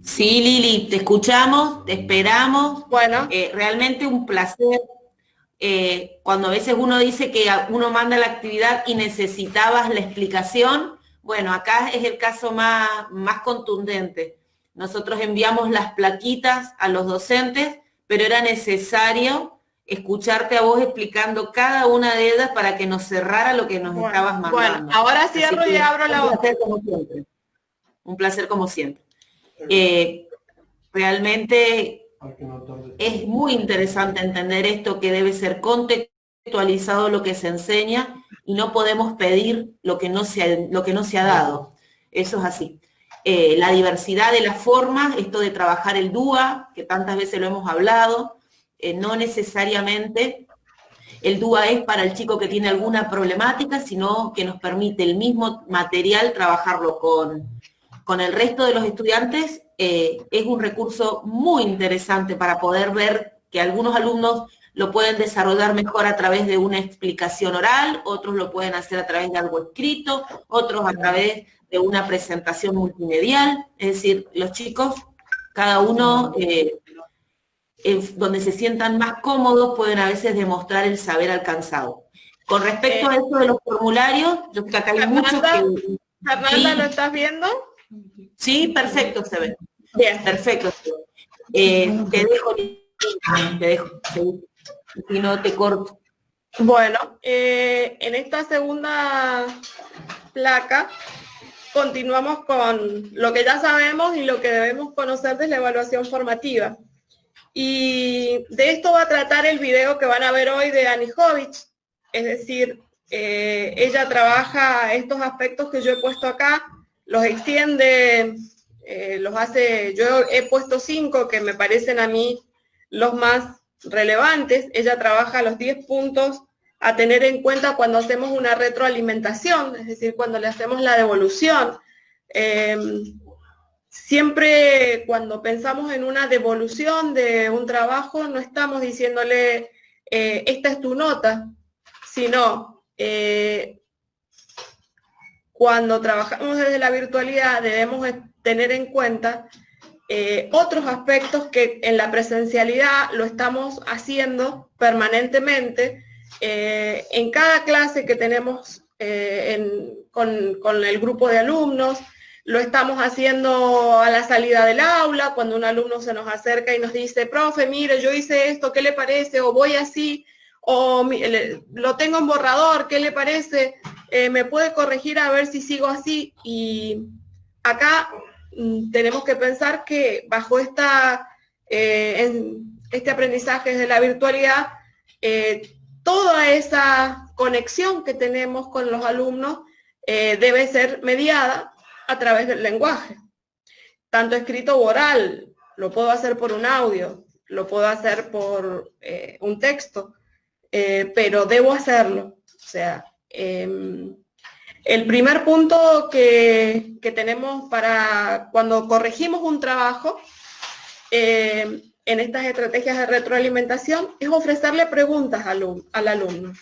Sí, Lili, te escuchamos, te esperamos. Bueno, Realmente un placer. Cuando a veces uno dice que uno manda la actividad y necesitabas la explicación, bueno, acá es el caso más contundente. Nosotros enviamos las plaquitas a los docentes, pero era necesario escucharte a vos explicando cada una de ellas para que nos cerrara lo que nos estabas bueno, mandando. ahora Así cierro y que abro un la otra. placer como siempre. Un placer como siempre. Eh, Realmente es muy interesante entender esto, que debe ser contextualizado lo que se enseña y no podemos pedir lo que no se ha dado. Eso es así. La diversidad de las formas, esto de trabajar el DUA, que tantas veces lo hemos hablado, no necesariamente el DUA es para el chico que tiene alguna problemática, sino que nos permite el mismo material trabajarlo con el resto de los estudiantes. Es un recurso muy interesante para poder ver que algunos alumnos lo pueden desarrollar mejor a través de una explicación oral, otros lo pueden hacer a través de algo escrito, otros a través de una presentación multimedial. Es decir, los chicos, cada uno donde se sientan más cómodos, pueden a veces demostrar el saber alcanzado. Con respecto a Eh, eso de los formularios, yo creo que acá hay muchos que Fernanda, Fernanda, ¿lo sí, estás viendo? sí, perfecto se ve, Bien. perfecto se ve. Te dejo, te dejo, si no te corto. Bueno, en esta segunda placa continuamos con lo que ya sabemos y lo que debemos conocer de la evaluación formativa. Y de esto va a tratar el video que van a ver hoy de Annie Hovich, es decir, ella trabaja estos aspectos que yo he puesto acá, los extiende, los hace, yo he puesto 5 que me parecen a mí los más relevantes. Ella trabaja los 10 puntos a tener en cuenta cuando hacemos una retroalimentación, es decir, cuando le hacemos la devolución. Eh, Siempre cuando pensamos en una devolución de un trabajo, no estamos diciéndole, esta es tu nota, sino cuando trabajamos desde la virtualidad debemos tener en cuenta otros aspectos que en la presencialidad lo estamos haciendo permanentemente. En cada clase que tenemos con el grupo de alumnos, lo estamos haciendo a la salida del aula, cuando un alumno se nos acerca y nos dice, profe, mire, yo hice esto, ¿qué le parece? O voy así, o lo tengo en borrador, ¿qué le parece? ¿Me puede corregir a ver si sigo así? Y acá tenemos que pensar que bajo este aprendizaje de la virtualidad, toda esa conexión que tenemos con los alumnos debe ser mediada a través del lenguaje, tanto escrito o oral. Lo puedo hacer por un audio, lo puedo hacer por un texto, pero debo hacerlo. O sea, el primer punto que tenemos para cuando corregimos un trabajo en estas estrategias de retroalimentación es ofrecerle preguntas al alumno.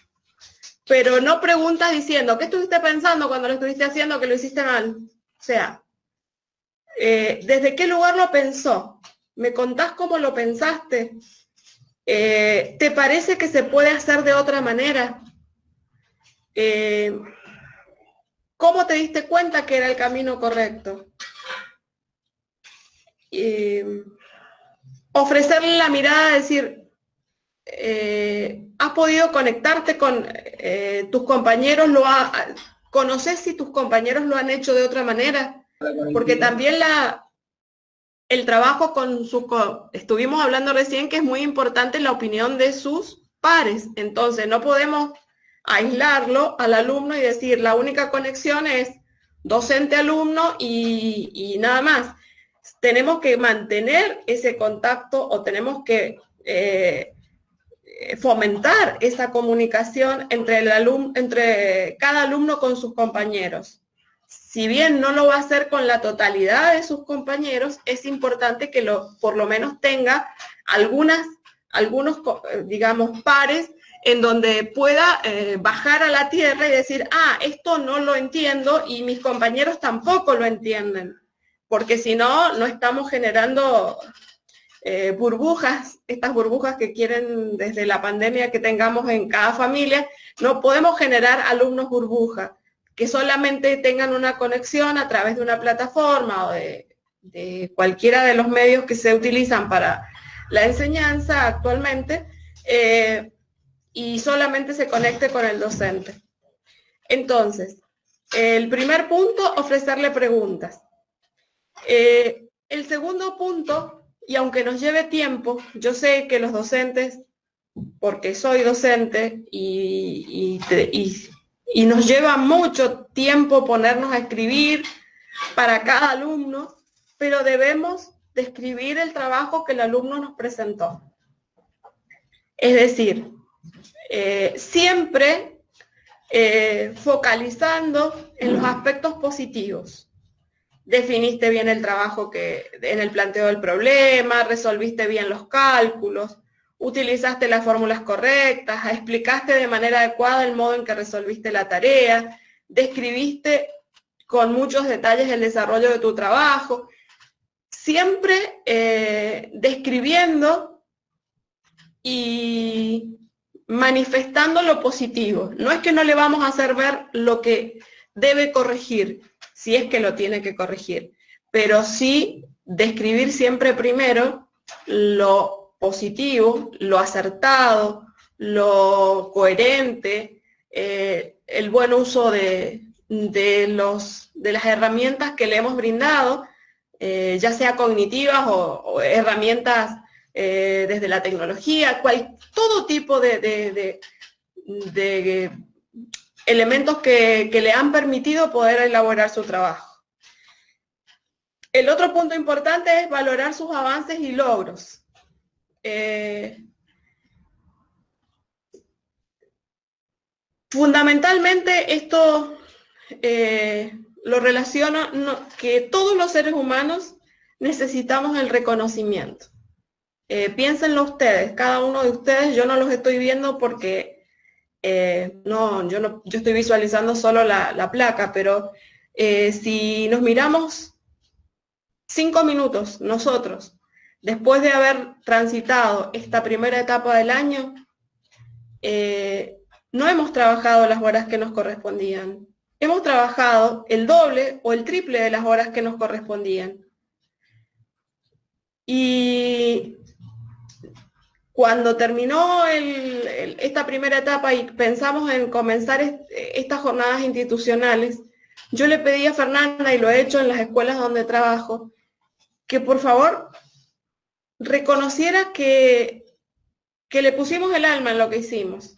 Pero no preguntas diciendo, ¿qué estuviste pensando cuando lo estuviste haciendo que lo hiciste mal? O sea, ¿desde qué lugar lo pensó? ¿Me contás cómo lo pensaste? ¿Te parece que se puede hacer de otra manera? Eh, ¿Cómo te diste cuenta que era el camino correcto? Ofrecerle la mirada, decir, ¿has podido conectarte con tus compañeros? ¿Conoces si tus compañeros lo han hecho de otra manera? Porque también el trabajo estuvimos hablando recién que es muy importante la opinión de sus pares. Entonces, no podemos aislarlo al alumno y decir, la única conexión es docente-alumno y nada más. Tenemos que mantener ese contacto o tenemos que fomentar esa comunicación entre cada alumno con sus compañeros. Si bien no lo va a hacer con la totalidad de sus compañeros, es importante que por lo menos tenga algunos, digamos, pares en donde pueda bajar a la tierra y decir, esto no lo entiendo y mis compañeros tampoco lo entienden. porque si no, no estamos generando burbujas, estas burbujas que quieren desde la pandemia que tengamos en cada familia. No podemos generar alumnos burbuja, que solamente tengan una conexión a través de una plataforma o de cualquiera de los medios que se utilizan para la enseñanza actualmente, y solamente se conecte con el docente. Entonces, el primer punto, ofrecerle preguntas. El segundo punto, y aunque nos lleve tiempo, yo sé que los docentes, porque soy docente y nos lleva mucho tiempo ponernos a escribir para cada alumno, pero debemos describir el trabajo que el alumno nos presentó. Es decir, siempre focalizando en los aspectos positivos. Definiste bien el trabajo en el planteo del problema, resolviste bien los cálculos, utilizaste las fórmulas correctas, explicaste de manera adecuada el modo en que resolviste la tarea, describiste con muchos detalles el desarrollo de tu trabajo, siempre describiendo y manifestando lo positivo. No es que no le vamos a hacer ver lo que debe corregir, si es que lo tiene que corregir, pero sí describir siempre primero lo positivo, lo acertado, lo coherente, el buen uso de las herramientas que le hemos brindado, ya sea cognitivas o herramientas desde la tecnología, todo tipo de elementos que le han permitido poder elaborar su trabajo. El otro punto importante es valorar sus avances y logros. Fundamentalmente esto lo relaciono que todos los seres humanos necesitamos el reconocimiento. Piénsenlo ustedes, cada uno de ustedes, yo no los estoy viendo porque yo estoy visualizando solo la placa, pero si nos miramos 5 minutos nosotros, después de haber transitado esta primera etapa del año, no hemos trabajado las horas que nos correspondían. Hemos trabajado el doble o el triple de las horas que nos correspondían. Y cuando terminó esta primera etapa y pensamos en comenzar estas jornadas institucionales, yo le pedí a Fernanda, y lo he hecho en las escuelas donde trabajo, que por favor reconociera que le pusimos el alma en lo que hicimos.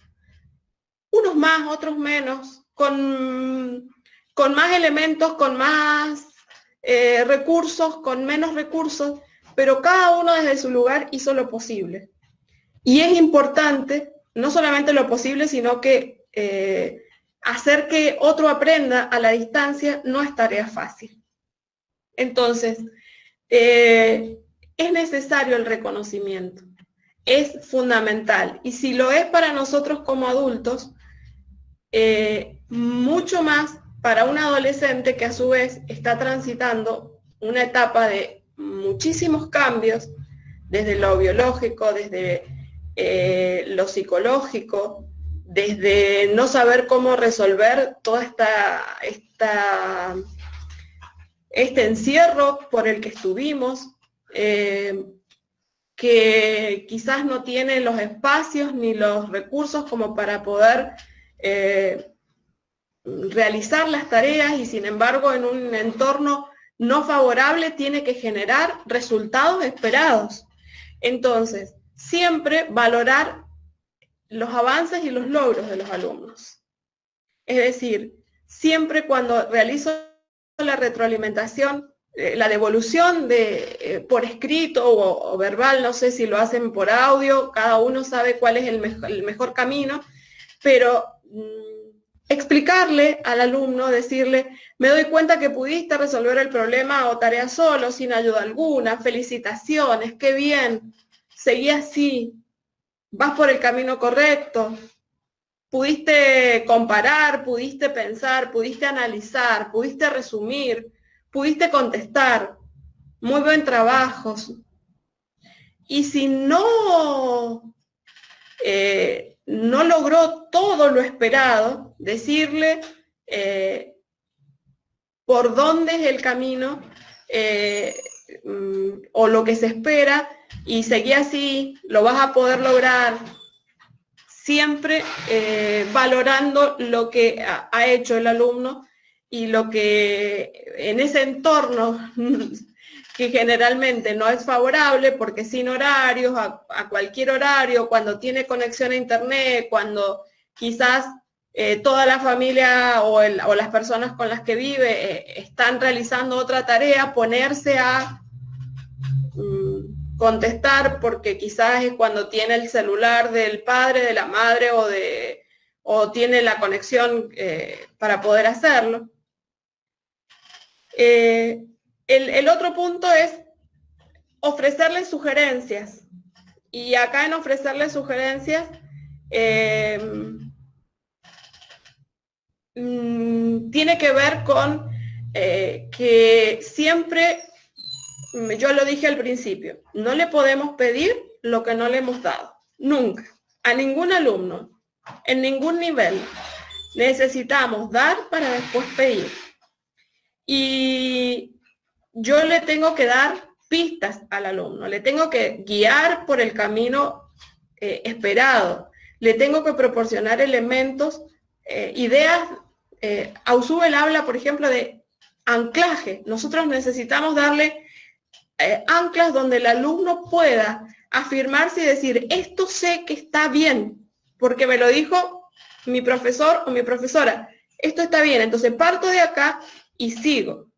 Unos más, otros menos, con más elementos, con más recursos, con menos recursos, pero cada uno desde su lugar hizo lo posible. Y es importante, no solamente lo posible, sino que hacer que otro aprenda a la distancia no es tarea fácil. Entonces, es necesario el reconocimiento, es fundamental. Y si lo es para nosotros como adultos, mucho más para un adolescente que a su vez está transitando una etapa de muchísimos cambios, desde lo biológico, desde lo psicológico, desde no saber cómo resolver toda este encierro por el que estuvimos, que quizás no tiene los espacios ni los recursos como para poder realizar las tareas, y sin embargo en un entorno no favorable tiene que generar resultados esperados. Entonces, siempre valorar los avances y los logros de los alumnos. Es decir, siempre cuando realizo la retroalimentación, la devolución por escrito o verbal, no sé si lo hacen por audio, cada uno sabe cuál es el mejor camino, pero explicarle al alumno, decirle, me doy cuenta que pudiste resolver el problema o tarea solo, sin ayuda alguna, felicitaciones, qué bien, seguí así, vas por el camino correcto, pudiste comparar, pudiste pensar, pudiste analizar, pudiste resumir, pudiste contestar. muy buen trabajo. Y si no, no logró todo lo esperado, decirle por dónde es el camino o lo que se espera, y seguir así, lo vas a poder lograr, siempre valorando lo que ha hecho el alumno y lo que en ese entorno que generalmente no es favorable, porque sin horarios, a cualquier horario, cuando tiene conexión a internet, cuando quizás toda la familia o las personas con las que vive están realizando otra tarea, ponerse a contestar, porque quizás es cuando tiene el celular del padre, de la madre o tiene la conexión para poder hacerlo. El otro punto es ofrecerles sugerencias. Y acá en ofrecerles sugerencias tiene que ver con que siempre, yo lo dije al principio, no le podemos pedir lo que no le hemos dado, nunca, a ningún alumno, en ningún nivel. Necesitamos dar para después pedir. Y yo le tengo que dar pistas al alumno, le tengo que guiar por el camino esperado, le tengo que proporcionar elementos, ideas. Ausubel habla, por ejemplo, de anclaje. Nosotros necesitamos darle anclas donde el alumno pueda afirmarse y decir, esto sé que está bien, porque me lo dijo mi profesor o mi profesora, esto está bien, entonces parto de acá y sigo.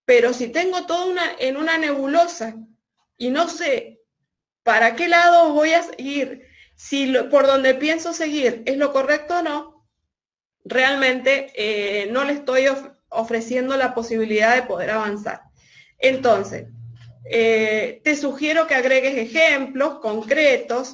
Pero si tengo todo en una nebulosa y no sé para qué lado voy a seguir, si por donde pienso seguir es lo correcto o no, realmente no le estoy ofreciendo la posibilidad de poder avanzar. Entonces, te sugiero que agregues ejemplos concretos.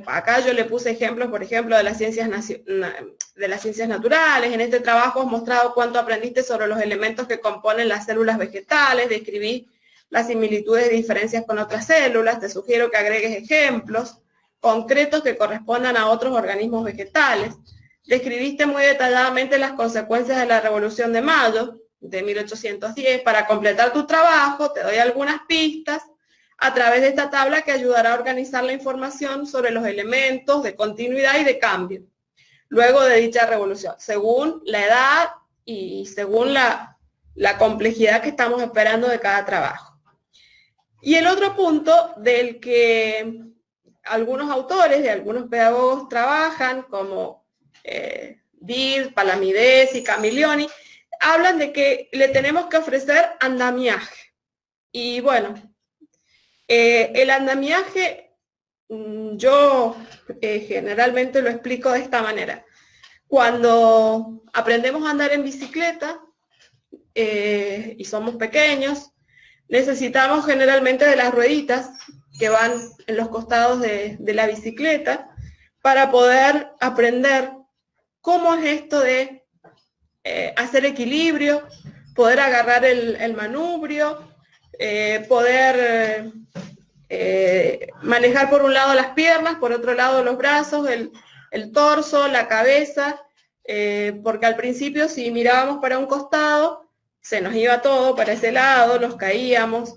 Acá yo le puse ejemplos, por ejemplo, de las ciencias naturales. En este trabajo has mostrado cuánto aprendiste sobre los elementos que componen las células vegetales, describí las similitudes y diferencias con otras células. Te sugiero que agregues ejemplos concretos que correspondan a otros organismos vegetales. Describiste muy detalladamente las consecuencias de la Revolución de Mayo de 1810. Para completar tu trabajo, te doy algunas pistas a través de esta tabla que ayudará a organizar la información sobre los elementos de continuidad y de cambio luego de dicha revolución, según la edad y según la complejidad que estamos esperando de cada trabajo. Y el otro punto del que algunos autores y algunos pedagogos trabajan, como Dir, Palamides y Camiglioni, hablan de que le tenemos que ofrecer andamiaje. Y bueno, el andamiaje yo generalmente lo explico de esta manera. Cuando aprendemos a andar en bicicleta y somos pequeños, necesitamos generalmente de las rueditas que van en los costados de la bicicleta para poder aprender cómo es esto de hacer equilibrio, poder agarrar el manubrio, poder manejar por un lado las piernas, por otro lado los brazos, el torso, la cabeza, porque al principio si mirábamos para un costado, se nos iba todo para ese lado, nos caíamos,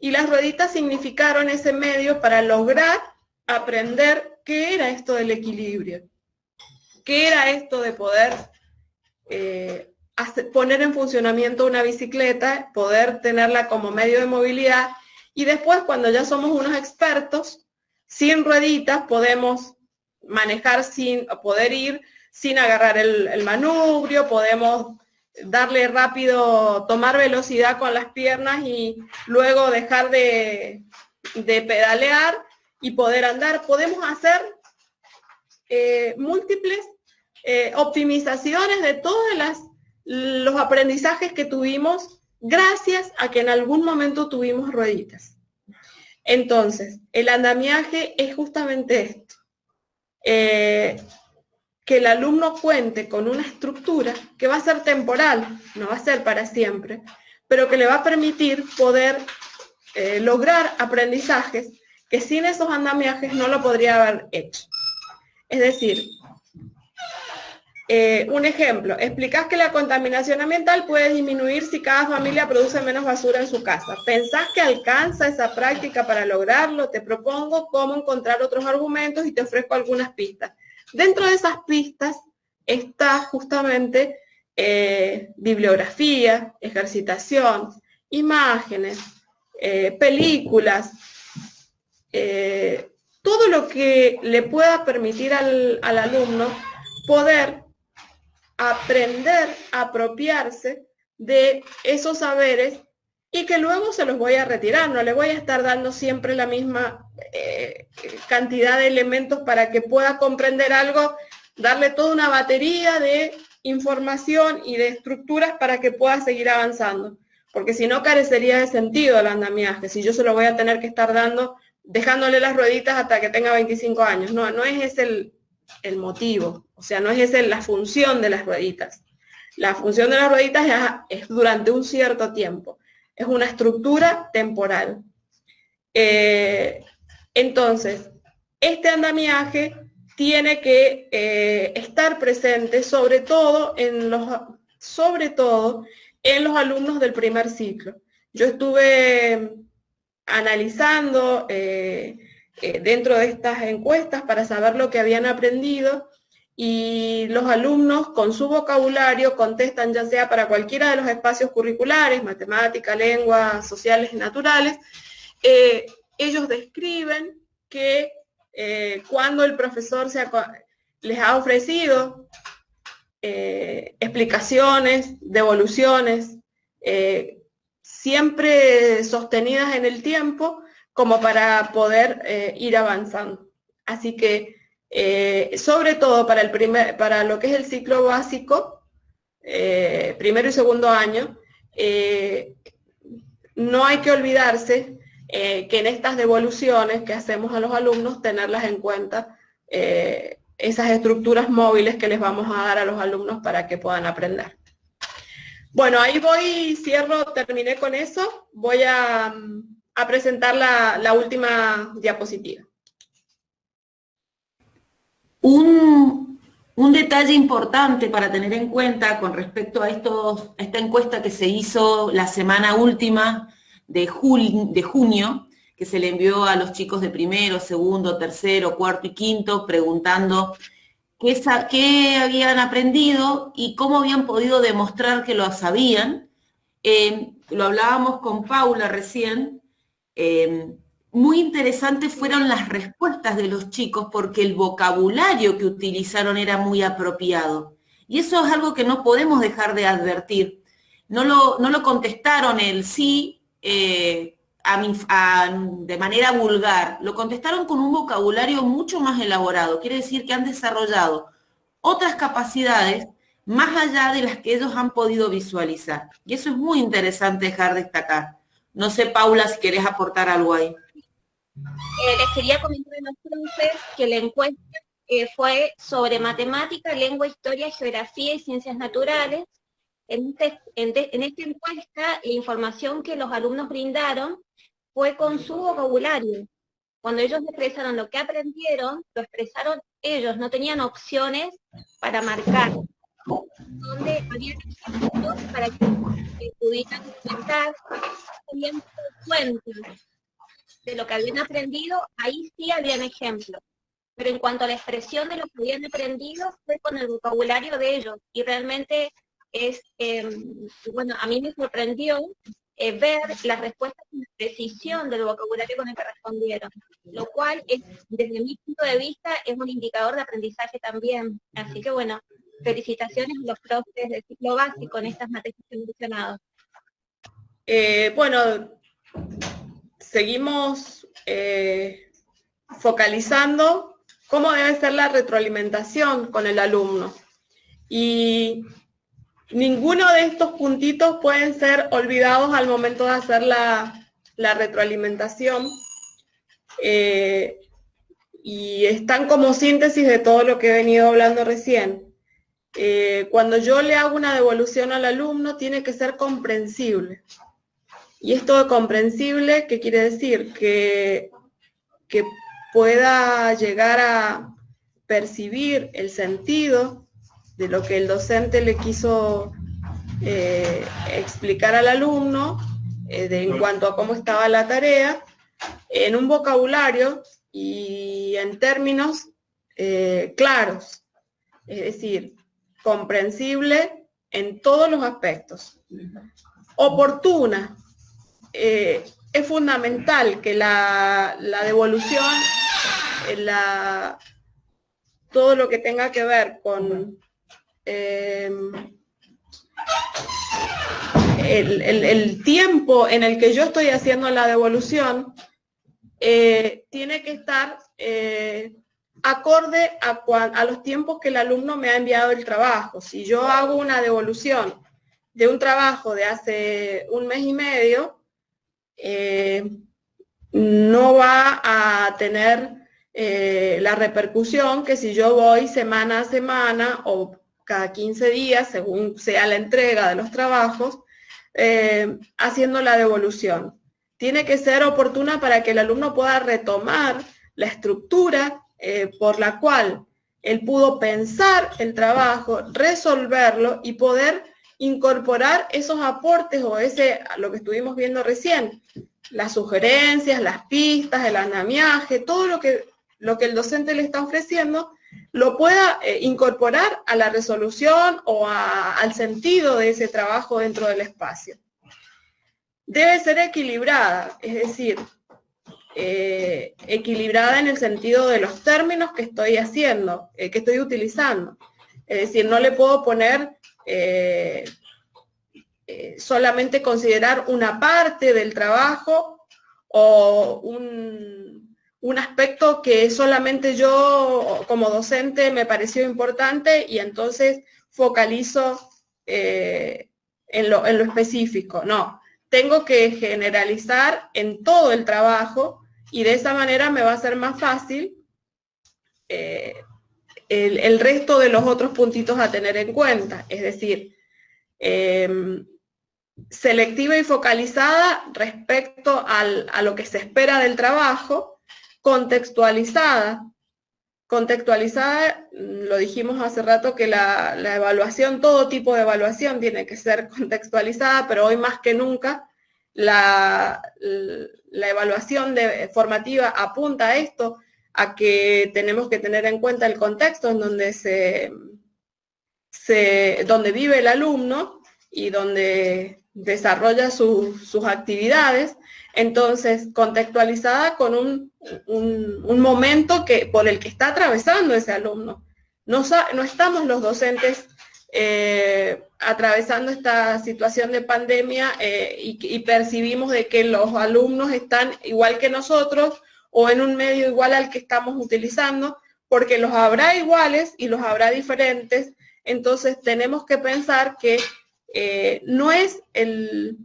y las rueditas significaron ese medio para lograr aprender qué era esto del equilibrio, qué era esto de poder poner en funcionamiento una bicicleta, poder tenerla como medio de movilidad. Y después, cuando ya somos unos expertos, sin rueditas podemos manejar, poder ir sin agarrar el manubrio, podemos darle rápido, tomar velocidad con las piernas y luego dejar de pedalear y poder andar. Podemos hacer múltiples optimizaciones de todos los aprendizajes que tuvimos gracias a que en algún momento tuvimos rueditas. Entonces, el andamiaje es justamente esto, que el alumno cuente con una estructura que va a ser temporal, no va a ser para siempre, pero que le va a permitir poder lograr aprendizajes que sin esos andamiajes no lo podría haber hecho. Es decir, un ejemplo, explicás que la contaminación ambiental puede disminuir si cada familia produce menos basura en su casa. ¿Pensás que alcanza esa práctica para lograrlo? Te propongo cómo encontrar otros argumentos y te ofrezco algunas pistas. Dentro de esas pistas está justamente bibliografía, ejercitación, imágenes, películas, todo lo que le pueda permitir al alumno poder aprender a apropiarse de esos saberes y que luego se los voy a retirar, no le voy a estar dando siempre la misma cantidad de elementos para que pueda comprender algo, darle toda una batería de información y de estructuras para que pueda seguir avanzando, porque si no carecería de sentido el andamiaje, si yo se lo voy a tener que estar dando, dejándole las rueditas hasta que tenga 25 años, no es ese el motivo, o sea, no es esa la función de las rueditas. La función de las rueditas es durante un cierto tiempo, es una estructura temporal. Entonces, este andamiaje tiene que estar presente sobre todo en los alumnos del primer ciclo. Yo estuve analizando dentro de estas encuestas para saber lo que habían aprendido y los alumnos con su vocabulario contestan ya sea para cualquiera de los espacios curriculares, matemática, lengua, sociales y naturales, ellos describen que cuando el profesor les ha ofrecido explicaciones, devoluciones, siempre sostenidas en el tiempo, como para poder ir avanzando. Así que, sobre todo para lo que es el ciclo básico, primero y segundo año, no hay que olvidarse que en estas devoluciones que hacemos a los alumnos, tenerlas en cuenta, esas estructuras móviles que les vamos a dar a los alumnos para que puedan aprender. Bueno, ahí voy, cierro, terminé con eso. Voy a presentar la última diapositiva. Un detalle importante para tener en cuenta con respecto a esta encuesta que se hizo la semana última de junio, que se le envió a los chicos de primero, segundo, tercero, cuarto y quinto, preguntando qué habían aprendido y cómo habían podido demostrar que lo sabían. Lo hablábamos con Paula recién. Muy interesantes fueron las respuestas de los chicos porque el vocabulario que utilizaron era muy apropiado. Y eso es algo que no podemos dejar de advertir. No lo contestaron el sí de manera vulgar, lo contestaron con un vocabulario mucho más elaborado. Quiere decir que han desarrollado otras capacidades más allá de las que ellos han podido visualizar. Y eso es muy interesante dejar destacar. No sé, Paula, si querés aportar algo ahí. Les quería comentar entonces que la encuesta fue sobre matemática, lengua, historia, geografía y ciencias naturales. En esta encuesta, la información que los alumnos brindaron fue con su vocabulario. Cuando ellos expresaron lo que aprendieron, lo expresaron ellos, no tenían opciones para marcar, donde había ejemplos para que pudieran comentar, tenían cuenta de lo que habían aprendido, ahí sí habían ejemplos. Pero en cuanto a la expresión de lo que habían aprendido, fue con el vocabulario de ellos. Y realmente es, bueno, a mí me sorprendió ver las respuestas con precisión del vocabulario con el que respondieron, lo cual, desde mi punto de vista, es un indicador de aprendizaje también. Así que bueno, felicitaciones a los profes del ciclo básico en estas materias que he mencionado. Bueno, seguimos focalizando cómo debe ser la retroalimentación con el alumno. Y ninguno de estos puntitos pueden ser olvidados al momento de hacer la retroalimentación. Y están como síntesis de todo lo que he venido hablando recién. cuando yo le hago una devolución al alumno, tiene que ser comprensible. Y esto de comprensible, ¿qué quiere decir? Que pueda llegar a percibir el sentido de lo que el docente le quiso explicar al alumno en cuanto a cómo estaba la tarea, en un vocabulario y en términos claros, es decir, comprensible en todos los aspectos. Oportuna. Es fundamental que la devolución, todo lo que tenga que ver con el tiempo en el que yo estoy haciendo la devolución, tiene que estar acorde a los tiempos que el alumno me ha enviado el trabajo. Si yo hago una devolución de un trabajo de hace 1 mes y medio, no va a tener la repercusión que si yo voy semana a semana o cada 15 días, según sea la entrega de los trabajos, haciendo la devolución. Tiene que ser oportuna para que el alumno pueda retomar la estructura por la cual él pudo pensar el trabajo, resolverlo y poder incorporar esos aportes o lo que estuvimos viendo recién, las sugerencias, las pistas, el andamiaje, todo lo que el docente le está ofreciendo, lo pueda incorporar a la resolución o al sentido de ese trabajo dentro del espacio. Debe ser equilibrada, es decir, equilibrada en el sentido de los términos que estoy haciendo, que estoy utilizando. Es decir, no le puedo poner solamente considerar una parte del trabajo o un aspecto que solamente yo como docente me pareció importante y entonces focalizo en lo específico. No, tengo que generalizar en todo el trabajo y de esa manera me va a ser más fácil el resto de los otros puntitos a tener en cuenta. Es decir, selectiva y focalizada respecto a lo que se espera del trabajo, contextualizada, lo dijimos hace rato que la evaluación, todo tipo de evaluación tiene que ser contextualizada, pero hoy más que nunca la evaluación formativa apunta a esto, a que tenemos que tener en cuenta el contexto en donde donde vive el alumno y donde desarrolla sus actividades. Entonces, contextualizada con un momento por el que está atravesando ese alumno. No estamos los docentes atravesando esta situación de pandemia y percibimos de que los alumnos están igual que nosotros o en un medio igual al que estamos utilizando, porque los habrá iguales y los habrá diferentes. Entonces, tenemos que pensar que no es el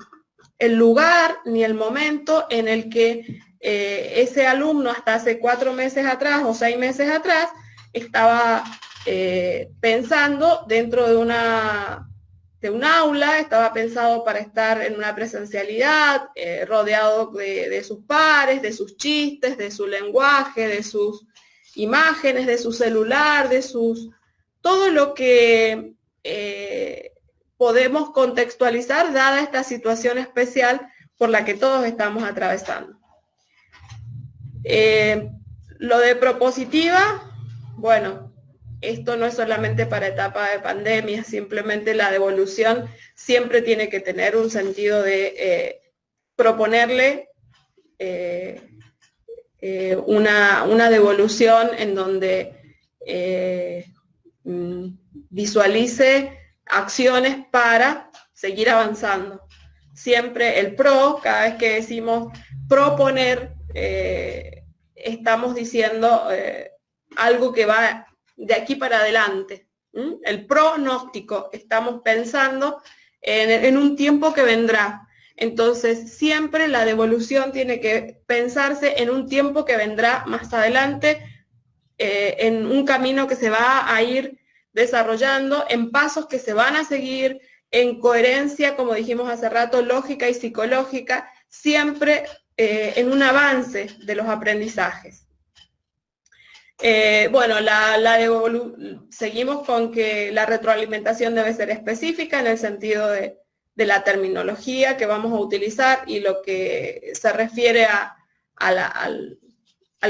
lugar ni el momento en el que ese alumno hasta hace 4 meses atrás o 6 meses atrás estaba pensando dentro de un aula, estaba pensado para estar en una presencialidad, rodeado de sus pares, de sus chistes, de su lenguaje, de sus imágenes, de su celular, todo lo que podemos contextualizar dada esta situación especial por la que todos estamos atravesando. Lo de propositiva, bueno, esto no es solamente para etapa de pandemia, simplemente la devolución siempre tiene que tener un sentido de proponerle una devolución en donde visualice acciones para seguir avanzando. Siempre el cada vez que decimos proponer, estamos diciendo algo que va de aquí para adelante. El pronóstico, estamos pensando en un tiempo que vendrá. Entonces, siempre la devolución tiene que pensarse en un tiempo que vendrá más adelante, en un camino que se va a ir desarrollando en pasos que se van a seguir, en coherencia, como dijimos hace rato, lógica y psicológica, siempre en un avance de los aprendizajes. Bueno, seguimos con que la retroalimentación debe ser específica en el sentido de la terminología que vamos a utilizar y lo que se refiere al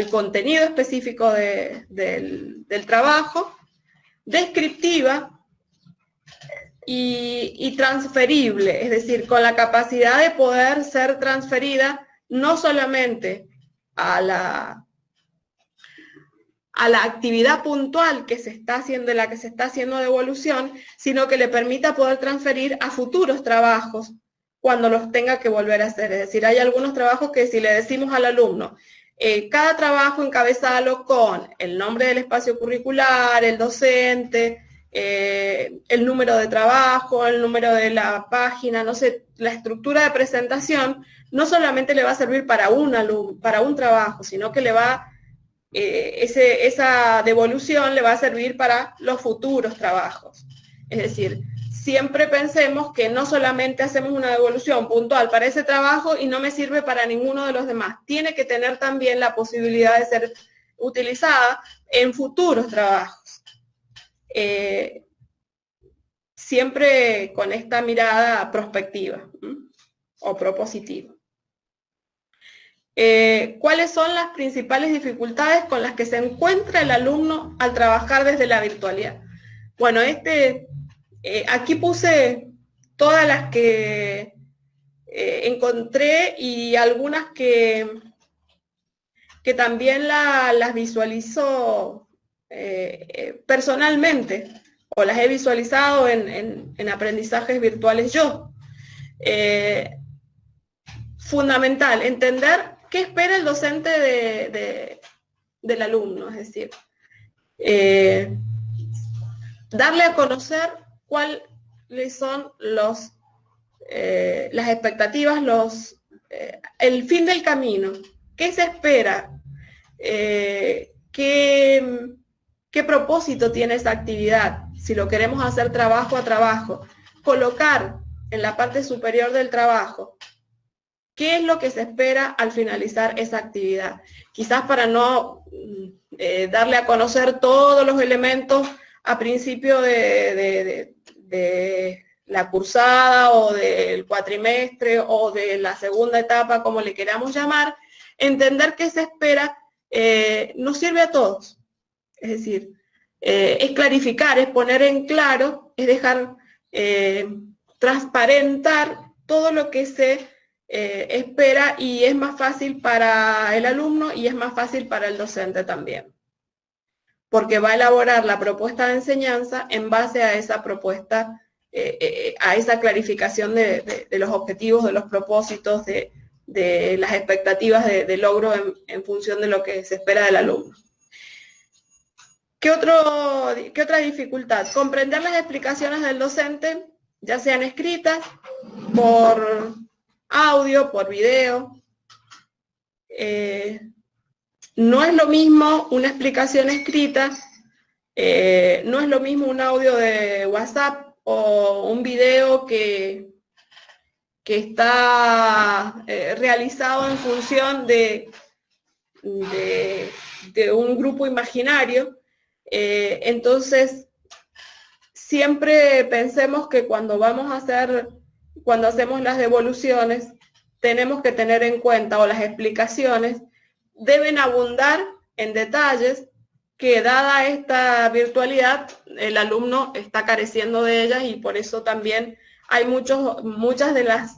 contenido específico del trabajo, descriptiva y transferible, es decir, con la capacidad de poder ser transferida no solamente a la actividad puntual que se está haciendo, de la que se está haciendo devolución, sino que le permita poder transferir a futuros trabajos cuando los tenga que volver a hacer. Es decir, hay algunos trabajos que si le decimos al alumno, cada trabajo encabezalo con el nombre del espacio curricular, el docente, el número de trabajo, el número de la página, no sé, la estructura de presentación, no solamente le va a servir para un trabajo, sino que le va esa devolución le va a servir para los futuros trabajos. Es decir, siempre pensemos que no solamente hacemos una devolución puntual para ese trabajo y no me sirve para ninguno de los demás. Tiene que tener también la posibilidad de ser utilizada en futuros trabajos. Siempre con esta mirada prospectiva o propositiva. ¿Cuáles son las principales dificultades con las que se encuentra el alumno al trabajar desde la virtualidad? Bueno, aquí puse todas las que encontré y algunas que también las visualizo personalmente, o las he visualizado en aprendizajes virtuales yo. Fundamental, entender qué espera el docente del alumno, es decir, darle a conocer cuáles son las expectativas, el fin del camino, qué se espera, qué propósito tiene esa actividad, si lo queremos hacer trabajo a trabajo, colocar en la parte superior del trabajo qué es lo que se espera al finalizar esa actividad. Quizás para no darle a conocer todos los elementos a principio de la cursada o del cuatrimestre o de la segunda etapa, como le queramos llamar, entender qué se espera nos sirve a todos. Es decir, es clarificar, es poner en claro, es dejar transparentar todo lo que se espera, y es más fácil para el alumno y es más fácil para el docente también, porque va a elaborar la propuesta de enseñanza en base a esa propuesta, a esa clarificación de los objetivos, de los propósitos, de las expectativas de logro en función de lo que se espera del alumno. ¿Qué otra dificultad? Comprender las explicaciones del docente, ya sean escritas, por audio, por video. No es lo mismo una explicación escrita, no es lo mismo un audio de WhatsApp o un video que está realizado en función de un grupo imaginario. Entonces, siempre pensemos que cuando hacemos las devoluciones, tenemos que tener en cuenta, o las explicaciones deben abundar en detalles que, dada esta virtualidad, el alumno está careciendo de ellas, y por eso también hay muchas de las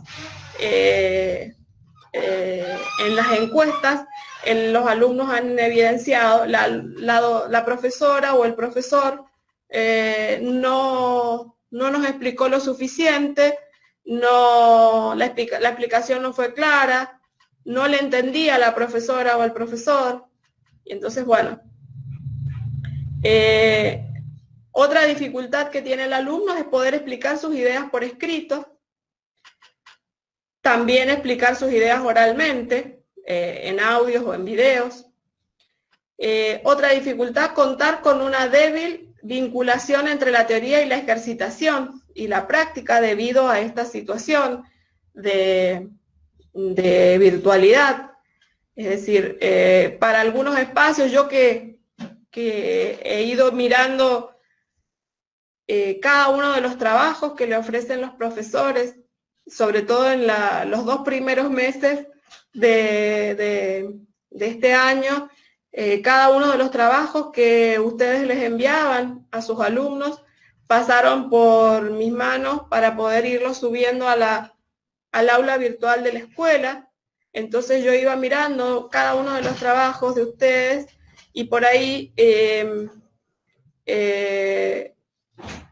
en las encuestas, los alumnos han evidenciado la profesora o el profesor no nos explicó lo suficiente, la explicación no fue clara, no le entendía a la profesora o al profesor. Y entonces, bueno, otra dificultad que tiene el alumno es poder explicar sus ideas por escrito, también explicar sus ideas oralmente, en audios o en videos. Otra dificultad, contar con una débil vinculación entre la teoría y la ejercitación y la práctica debido a esta situación de virtualidad. Es decir, para algunos espacios, yo que he ido mirando cada uno de los trabajos que le ofrecen los profesores, sobre todo en los 2 primeros meses de este año, cada uno de los trabajos que ustedes les enviaban a sus alumnos pasaron por mis manos para poder irlos subiendo al aula virtual de la escuela. Entonces yo iba mirando cada uno de los trabajos de ustedes y por ahí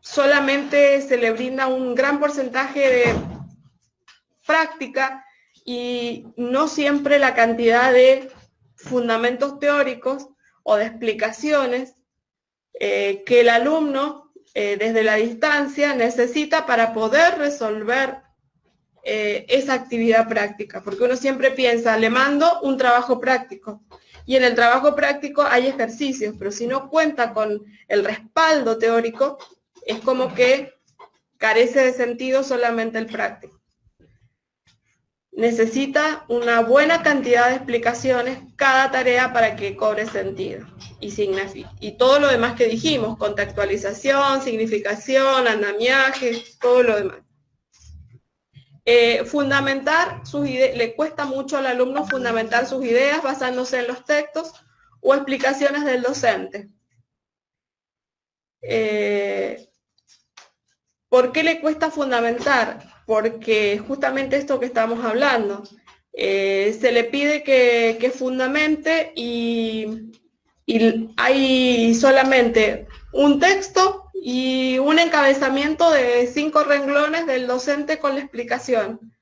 solamente se le brinda un gran porcentaje de práctica y no siempre la cantidad de fundamentos teóricos o de explicaciones que el alumno desde la distancia necesita para poder resolver esa actividad práctica, porque uno siempre piensa, le mando un trabajo práctico, y en el trabajo práctico hay ejercicios, pero si no cuenta con el respaldo teórico, es como que carece de sentido solamente el práctico. Necesita una buena cantidad de explicaciones cada tarea para que cobre sentido y todo lo demás que dijimos, contextualización, significación, andamiaje, todo lo demás. Fundamentar sus ideas, le cuesta mucho al alumno fundamentar sus ideas basándose en los textos o explicaciones del docente. ¿Por qué le cuesta fundamentar? Porque justamente esto que estamos hablando, se le pide que fundamente y hay solamente un texto y un encabezamiento de 5 renglones del docente con la explicación.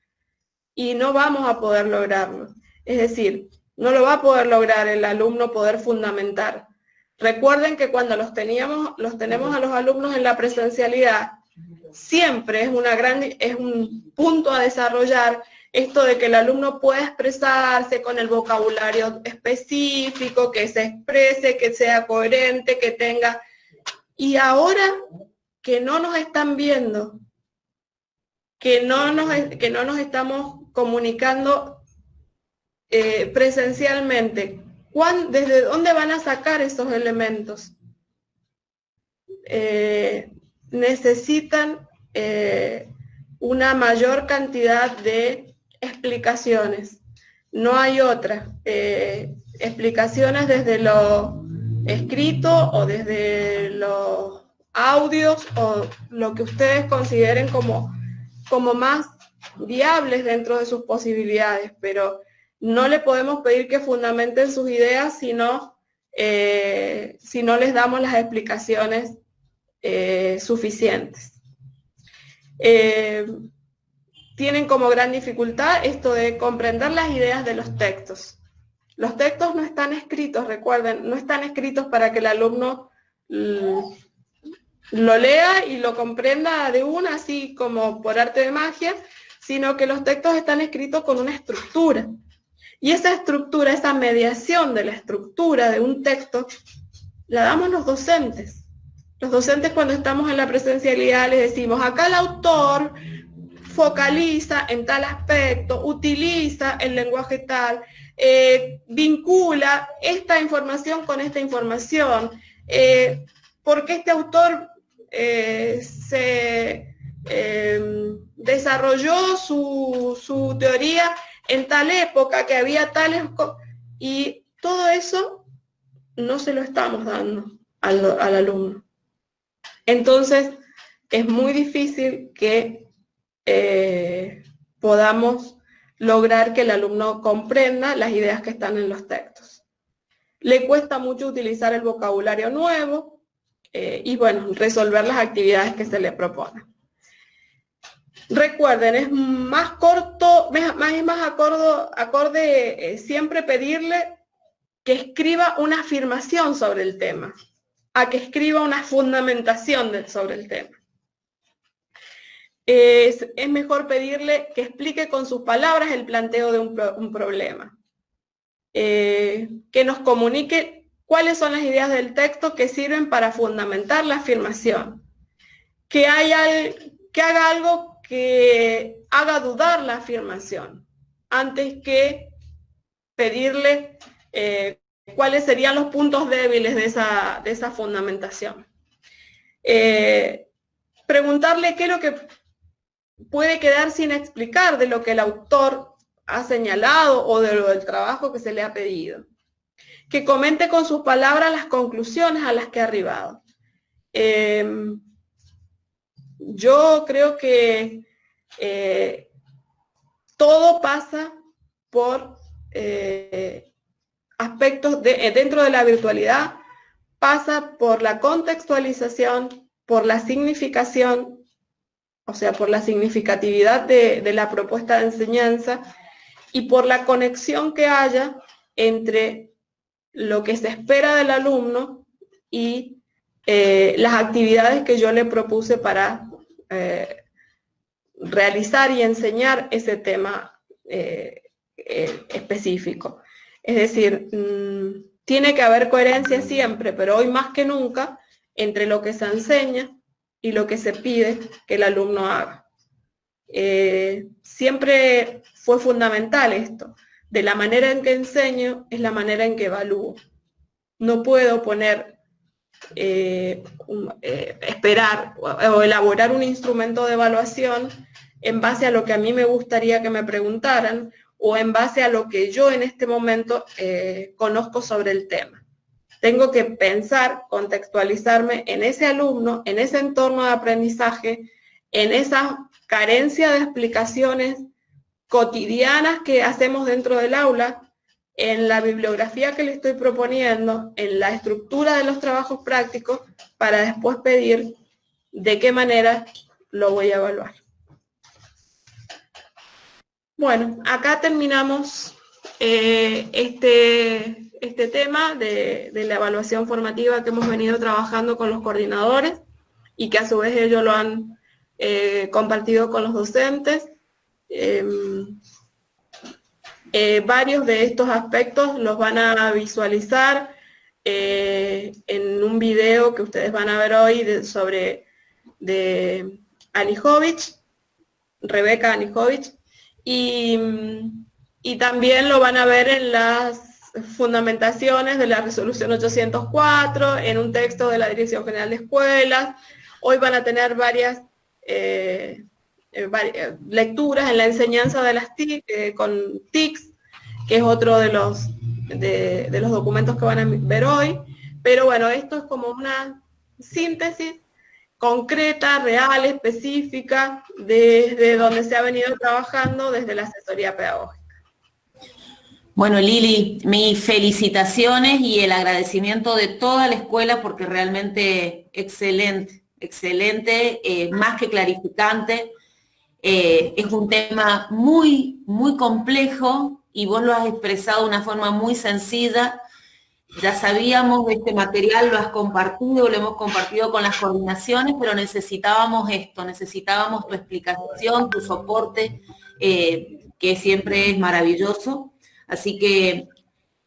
Y no vamos a poder lograrlo. Es decir, no lo va a poder lograr el alumno poder fundamentar. Recuerden que cuando los tenemos a los alumnos en la presencialidad, siempre es un punto a desarrollar esto de que el alumno pueda expresarse con el vocabulario específico, que se exprese, que sea coherente, que tenga... Y ahora que no nos están viendo, que no nos estamos comunicando presencialmente, ¿desde dónde van a sacar esos elementos? Necesitan una mayor cantidad de explicaciones. No hay otra. Explicaciones desde lo escrito o desde los audios o lo que ustedes consideren como más viables dentro de sus posibilidades, pero no le podemos pedir que fundamenten sus ideas si no les damos las explicaciones suficientes. Tienen como gran dificultad esto de comprender las ideas de los textos. Los textos no están escritos, recuerden, no están escritos para que el alumno lo lea y lo comprenda de una, así como por arte de magia, sino que los textos están escritos con una estructura. Y esa estructura, esa mediación de la estructura de un texto, la damos los docentes. Los docentes cuando estamos en la presencialidad les decimos, acá el autor focaliza en tal aspecto, utiliza el lenguaje tal, vincula esta información con esta información, porque este autor desarrolló su teoría en tal época, que había tales cosas, y todo eso no se lo estamos dando al alumno. Entonces, es muy difícil que podamos lograr que el alumno comprenda las ideas que están en los textos. Le cuesta mucho utilizar el vocabulario nuevo y, bueno, resolver las actividades que se le proponen. Recuerden, es más acorde siempre pedirle que escriba una afirmación sobre el tema, a que escriba una fundamentación sobre el tema. Es mejor pedirle que explique con sus palabras el planteo de un problema. Que nos comunique cuáles son las ideas del texto que sirven para fundamentar la afirmación, que haga algo que haga dudar la afirmación, antes que pedirle cuáles serían los puntos débiles de esa fundamentación. Preguntarle qué es lo que puede quedar sin explicar de lo que el autor ha señalado o de lo del trabajo que se le ha pedido. Que comente con sus palabras las conclusiones a las que ha arribado. Yo creo que todo pasa por aspectos dentro de la virtualidad, pasa por la contextualización, por la significación, o sea, por la significatividad de la propuesta de enseñanza y por la conexión que haya entre lo que se espera del alumno y las actividades que yo le propuse para realizar y enseñar ese tema específico. Es decir, tiene que haber coherencia siempre, pero hoy más que nunca, entre lo que se enseña y lo que se pide que el alumno haga. Siempre fue fundamental esto. De la manera en que enseño es la manera en que evalúo. No puedo poner, esperar o elaborar un instrumento de evaluación en base a lo que a mí me gustaría que me preguntaran o en base a lo que yo en este momento conozco sobre el tema. Tengo que pensar, contextualizarme en ese alumno, en ese entorno de aprendizaje, en esa carencia de explicaciones cotidianas que hacemos dentro del aula, en la bibliografía que le estoy proponiendo, en la estructura de los trabajos prácticos, para después pedir de qué manera lo voy a evaluar. Bueno, acá terminamos este tema de la evaluación formativa que hemos venido trabajando con los coordinadores y que a su vez ellos lo han compartido con los docentes. Varios de estos aspectos los van a visualizar en un video que ustedes van a ver hoy sobre Anijovic, Rebeca Anijovic, y también lo van a ver en las fundamentaciones de la resolución 804, en un texto de la Dirección General de Escuelas. Hoy van a tener varias lecturas en la enseñanza de las TIC, con TICs, que es otro de los documentos que van a ver hoy. Pero bueno, esto es como una síntesis concreta, real, específica, desde donde se ha venido trabajando desde la asesoría pedagógica. Bueno, Lili, mis felicitaciones y el agradecimiento de toda la escuela porque realmente excelente, excelente, más que clarificante. Es un tema muy, muy complejo y vos lo has expresado de una forma muy sencilla. Ya sabíamos de este material, lo has compartido, lo hemos compartido con las coordinaciones, pero necesitábamos esto, necesitábamos tu explicación, tu soporte, que siempre es maravilloso. Así que,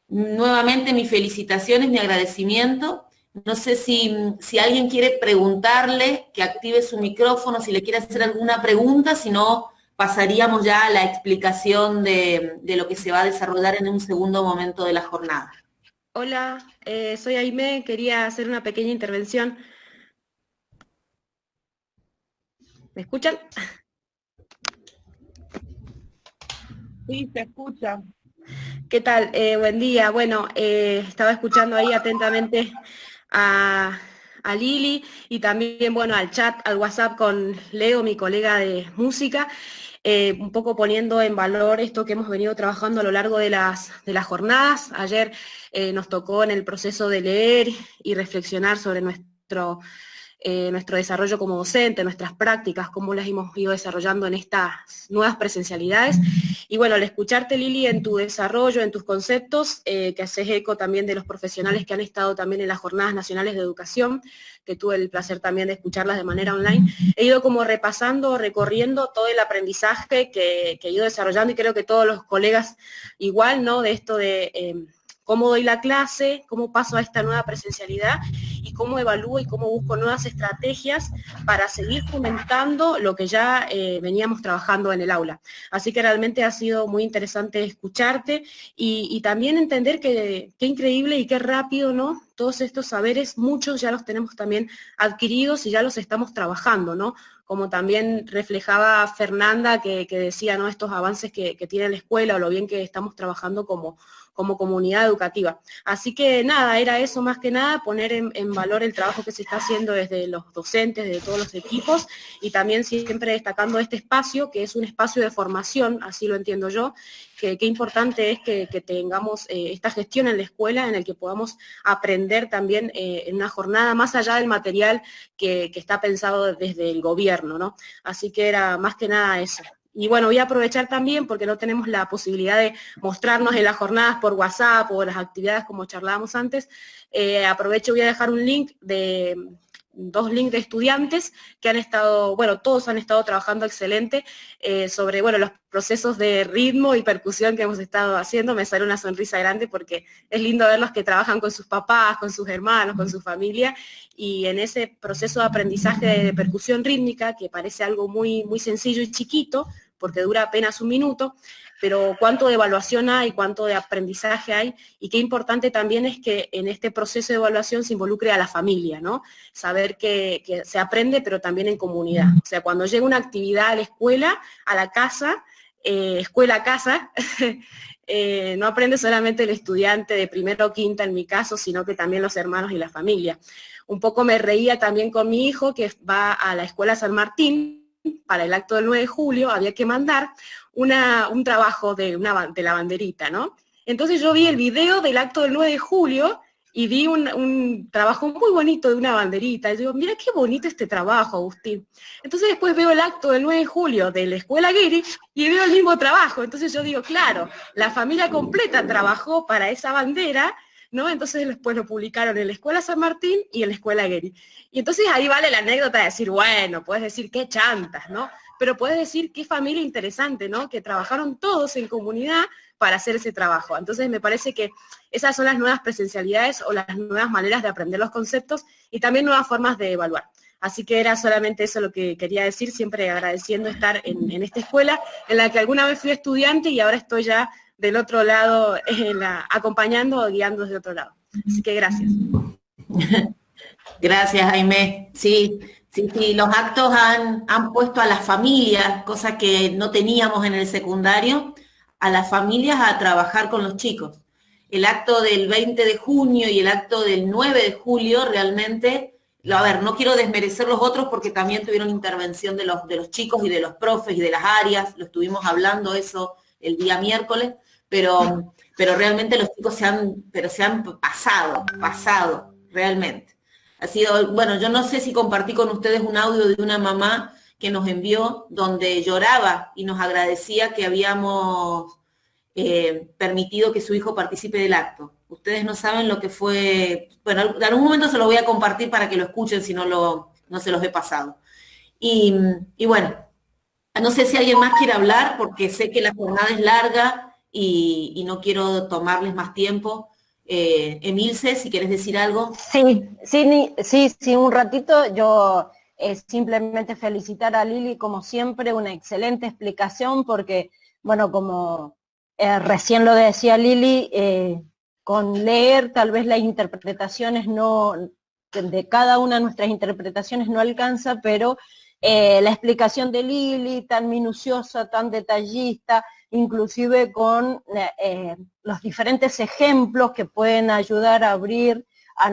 nuevamente, mis felicitaciones, mi agradecimiento. No sé si alguien quiere preguntarle, que active su micrófono, si le quiere hacer alguna pregunta, si no, pasaríamos ya a la explicación de lo que se va a desarrollar en un segundo momento de la jornada. Hola, soy Aimé, quería hacer una pequeña intervención. ¿Me escuchan? Sí, se escucha. ¿Qué tal? Buen día. Bueno, estaba escuchando ahí atentamente a Lili y también, bueno, al chat, al WhatsApp con Leo, mi colega de música, un poco poniendo en valor esto que hemos venido trabajando a lo largo de las jornadas. Ayer nos tocó en el proceso de leer y reflexionar sobre nuestro desarrollo como docente, nuestras prácticas, cómo las hemos ido desarrollando en estas nuevas presencialidades. Y bueno, al escucharte, Lili, en tu desarrollo, en tus conceptos, que haces eco también de los profesionales que han estado también en las Jornadas Nacionales de Educación, que tuve el placer también de escucharlas de manera online, he ido como repasando, recorriendo todo el aprendizaje que he ido desarrollando, y creo que todos los colegas igual, ¿no? De esto de cómo doy la clase, cómo paso a esta nueva presencialidad y cómo evalúo y cómo busco nuevas estrategias para seguir fomentando lo que ya veníamos trabajando en el aula. Así que realmente ha sido muy interesante escucharte y también entender que qué increíble y qué rápido, ¿no? Todos estos saberes, muchos ya los tenemos también adquiridos y ya los estamos trabajando, ¿no? Como también reflejaba Fernanda, que decía, ¿no? Estos avances que tiene la escuela o lo bien que estamos trabajando como comunidad educativa. Así que nada, era eso más que nada, poner en valor el trabajo que se está haciendo desde los docentes, de todos los equipos, y también siempre destacando este espacio, que es un espacio de formación, así lo entiendo yo, que qué importante es que tengamos esta gestión en la escuela, en el que podamos aprender también en una jornada, más allá del material que está pensado desde el gobierno, ¿no? Así que era más que nada eso. Y bueno, voy a aprovechar también, porque no tenemos la posibilidad de mostrarnos en las jornadas por WhatsApp o las actividades como charlábamos antes, aprovecho, voy a dejar un link de 2 links de estudiantes que han estado, bueno, todos han estado trabajando excelente sobre, bueno, los procesos de ritmo y percusión que hemos estado haciendo. Me sale una sonrisa grande porque es lindo verlos que trabajan con sus papás, con sus hermanos, con su familia, y en ese proceso de aprendizaje de percusión rítmica, que parece algo muy, muy sencillo y chiquito, porque dura apenas 1 minuto, pero cuánto de evaluación hay, cuánto de aprendizaje hay, y qué importante también es que en este proceso de evaluación se involucre a la familia, ¿no? Saber que se aprende, pero también en comunidad. O sea, cuando llega una actividad a la escuela, a la casa, escuela-casa, no aprende solamente el estudiante de primero o quinta en mi caso, sino que también los hermanos y la familia. Un poco me reía también con mi hijo, que va a la escuela San Martín. Para el acto del 9 de julio había que mandar un trabajo de la banderita, ¿no? Entonces yo vi el video del acto del 9 de julio y vi un trabajo muy bonito de una banderita. Y digo, mira qué bonito este trabajo, Agustín. Entonces después veo el acto del 9 de julio de la Escuela Gueri y veo el mismo trabajo. Entonces yo digo, claro, la familia completa trabajó para esa bandera, ¿no? Entonces después lo publicaron en la Escuela San Martín y en la Escuela Gueri. Y entonces ahí vale la anécdota de decir, bueno, puedes decir qué chantas, ¿no? Pero puedes decir qué familia interesante, ¿no? Que trabajaron todos en comunidad para hacer ese trabajo. Entonces me parece que esas son las nuevas presencialidades o las nuevas maneras de aprender los conceptos y también nuevas formas de evaluar. Así que era solamente eso lo que quería decir, siempre agradeciendo estar en esta escuela en la que alguna vez fui estudiante y ahora estoy ya del otro lado, acompañando o guiando desde otro lado. Así que gracias. Gracias, Jaime. Sí, sí, sí, los actos han puesto a las familias, cosa que no teníamos en el secundario, a las familias a trabajar con los chicos. El acto del 20 de junio y el acto del 9 de julio realmente, a ver, no quiero desmerecer los otros porque también tuvieron intervención de los chicos y de los profes y de las áreas, lo estuvimos hablando eso el día miércoles, pero realmente los chicos se han pasado, realmente. Ha sido, bueno, yo no sé si compartí con ustedes un audio de una mamá que nos envió donde lloraba y nos agradecía que habíamos permitido que su hijo participe del acto. Ustedes no saben lo que fue, bueno, en algún momento se lo voy a compartir para que lo escuchen si no se los he pasado. Y bueno, no sé si alguien más quiere hablar porque sé que la jornada es larga y no quiero tomarles más tiempo. Emilce, si quieres decir algo. Sí, un ratito. Yo simplemente felicitar a Lili, como siempre, una excelente explicación, porque, bueno, como recién lo decía Lili, con leer tal vez las interpretaciones de cada una de nuestras interpretaciones no alcanza, pero la explicación de Lili, tan minuciosa, tan detallista, inclusive con los diferentes ejemplos que pueden ayudar a abrir a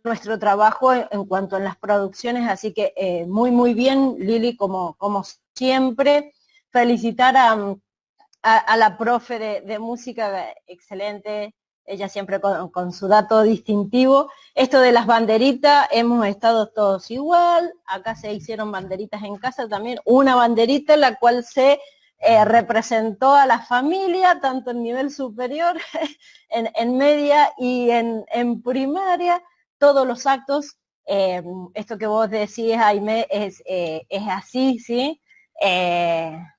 nuestro trabajo en cuanto a las producciones. Así que muy bien, Lili, como siempre. Felicitar a la profe de música, excelente, ella siempre con su dato distintivo. Esto de las banderitas, hemos estado todos igual, acá se hicieron banderitas en casa también, una banderita en la cual se representó a la familia, tanto en nivel superior, en media y en primaria, todos los actos. Esto que vos decís, Jaime, es así, ¿sí?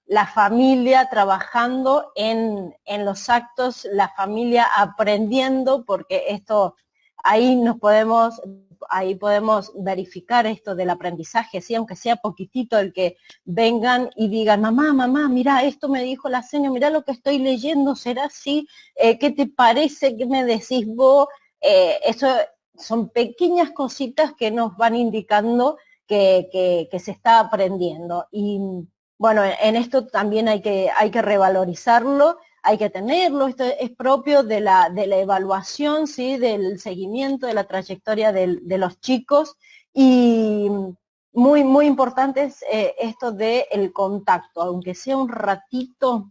la familia trabajando en los actos, la familia aprendiendo, porque esto, ahí podemos verificar esto del aprendizaje, ¿sí? Aunque sea poquitito el que vengan y digan, mamá, mira, esto me dijo la señora, mira lo que estoy leyendo, ¿será así? ¿Qué te parece? ¿Qué me decís vos? Eso son pequeñas cositas que nos van indicando que se está aprendiendo. Y bueno, en esto también hay que revalorizarlo, hay que tenerlo, esto es propio de la evaluación, ¿sí? Del seguimiento, de la trayectoria de los chicos, y muy importante es esto del contacto, aunque sea un ratito,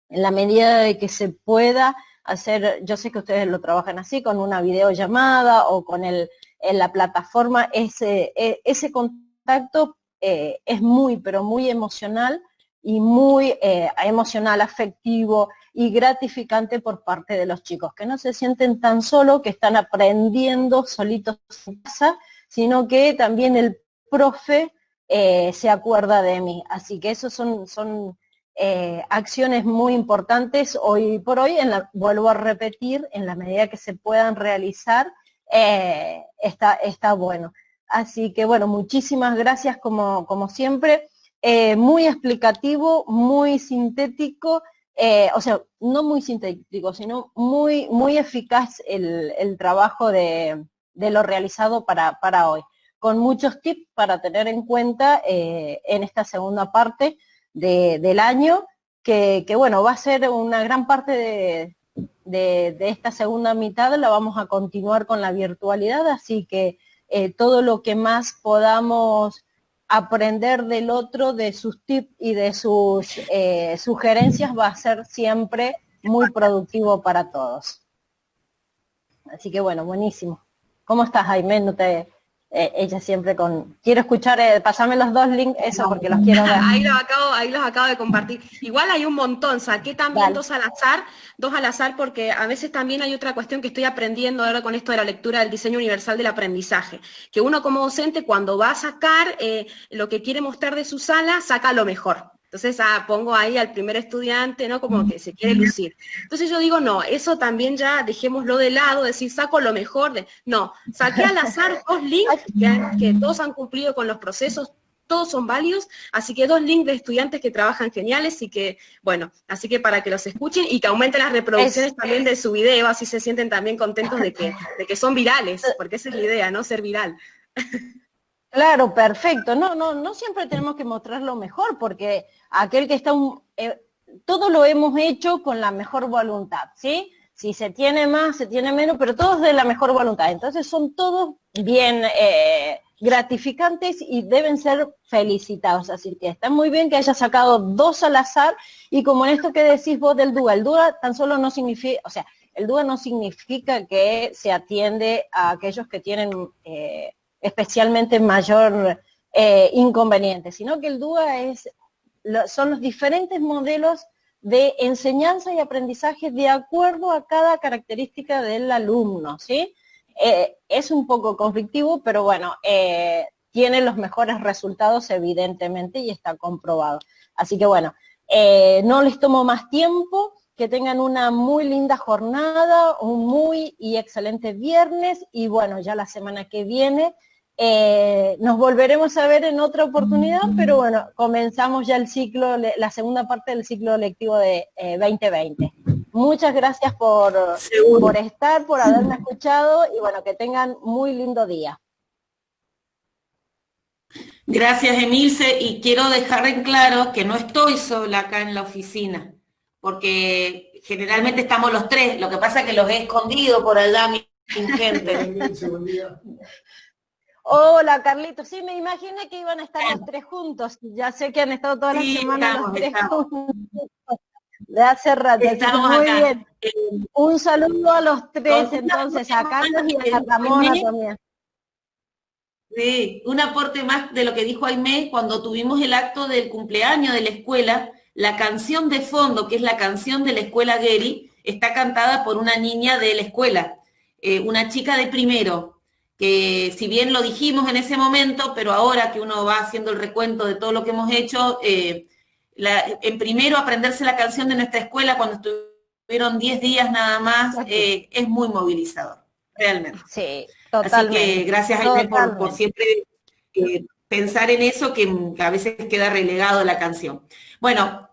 en la medida de que se pueda hacer, yo sé que ustedes lo trabajan así, con una videollamada o con en la plataforma, ese contacto es pero muy emocional y muy emocional, afectivo y gratificante por parte de los chicos, que no se sienten tan solos, que están aprendiendo solitos en casa, sino que también el profe se acuerda de mí. Así que esos son acciones muy importantes hoy por hoy, vuelvo a repetir, en la medida que se puedan realizar, está bueno. Así que bueno, muchísimas gracias como siempre, muy explicativo, muy sintético, o sea, no muy sintético, sino muy eficaz el trabajo de lo realizado para hoy, con muchos tips para tener en cuenta en esta segunda parte del año, que bueno, va a ser una gran parte de esta segunda mitad, la vamos a continuar con la virtualidad, así que todo lo que más podamos aprender del otro, de sus tips y de sus sugerencias, va a ser siempre muy productivo para todos. Así que bueno, buenísimo. ¿Cómo estás, Jaime? No te... ella siempre quiero escuchar, pasame los 2 links, eso, porque los quiero ver. Ahí los acabo de compartir. Igual hay un montón, saqué también dos al azar, porque a veces también hay otra cuestión que estoy aprendiendo ahora con esto de la lectura del diseño universal del aprendizaje, que uno como docente cuando va a sacar lo que quiere mostrar de su sala, saca lo mejor. Entonces pongo ahí al primer estudiante, ¿no? Como que se quiere lucir. Entonces yo digo, no, eso también ya dejémoslo de lado, decir, saco lo mejor. No, saqué al azar 2 links que todos han cumplido con los procesos, todos son válidos, así que 2 links de estudiantes que trabajan geniales y que, bueno, así que para que los escuchen y que aumenten las reproducciones también de su video, así se sienten también contentos de que son virales, porque esa es la idea, ¿no? Ser viral. Claro, perfecto. No siempre tenemos que mostrar lo mejor, porque aquel que está, todo lo hemos hecho con la mejor voluntad, ¿sí? Si se tiene más, se tiene menos, pero todos de la mejor voluntad. Entonces son todos bien gratificantes y deben ser felicitados. Así que está muy bien que hayas sacado 2 al azar, y como en esto que decís vos del DUA, el DUA tan solo no significa, o sea, el DUA no significa que se atiende a aquellos que tienen especialmente mayor inconveniente, sino que el DUA son los diferentes modelos de enseñanza y aprendizaje de acuerdo a cada característica del alumno, ¿sí? Es un poco conflictivo, pero bueno, tiene los mejores resultados evidentemente y está comprobado. Así que bueno, no les tomo más tiempo, que tengan una muy linda jornada, un muy y excelente viernes, y bueno, ya la semana que viene nos volveremos a ver en otra oportunidad, pero bueno, comenzamos ya el ciclo, la segunda parte del ciclo lectivo de 2020. Muchas gracias por estar, por haberme escuchado, y bueno, que tengan muy lindo día. Gracias, Emilce, y quiero dejar en claro que no estoy sola acá en la oficina, porque generalmente estamos los 3, lo que pasa es que los he escondido por allá, mi gente. Hola, Carlitos. Sí, me imaginé que iban a estar los 3 juntos. Ya sé que han estado toda la semana los 3 juntos. De hace rato. Estamos muy acá. Bien. Un saludo a los 3, entonces, a Carlos y a Ramona también. Sí, un aporte más de lo que dijo Aimé. Cuando tuvimos el acto del cumpleaños de la escuela, la canción de fondo, que es la canción de la escuela Geri, está cantada por una niña de la escuela, una chica de primero, que si bien lo dijimos en ese momento, pero ahora que uno va haciendo el recuento de todo lo que hemos hecho, en primero aprenderse la canción de nuestra escuela cuando estuvieron 10 días nada más, es muy movilizador, realmente. Sí, totalmente. Así que gracias, Aime, por siempre pensar en eso, que a veces queda relegado la canción. Bueno,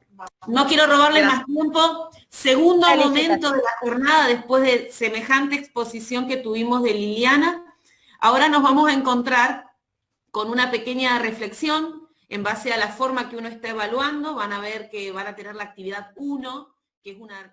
no quiero robarles más tiempo. Segundo momento de la jornada, después de semejante exposición que tuvimos de Liliana, ahora nos vamos a encontrar con una pequeña reflexión en base a la forma que uno está evaluando. Van a ver que van a tener la actividad 1, que es una...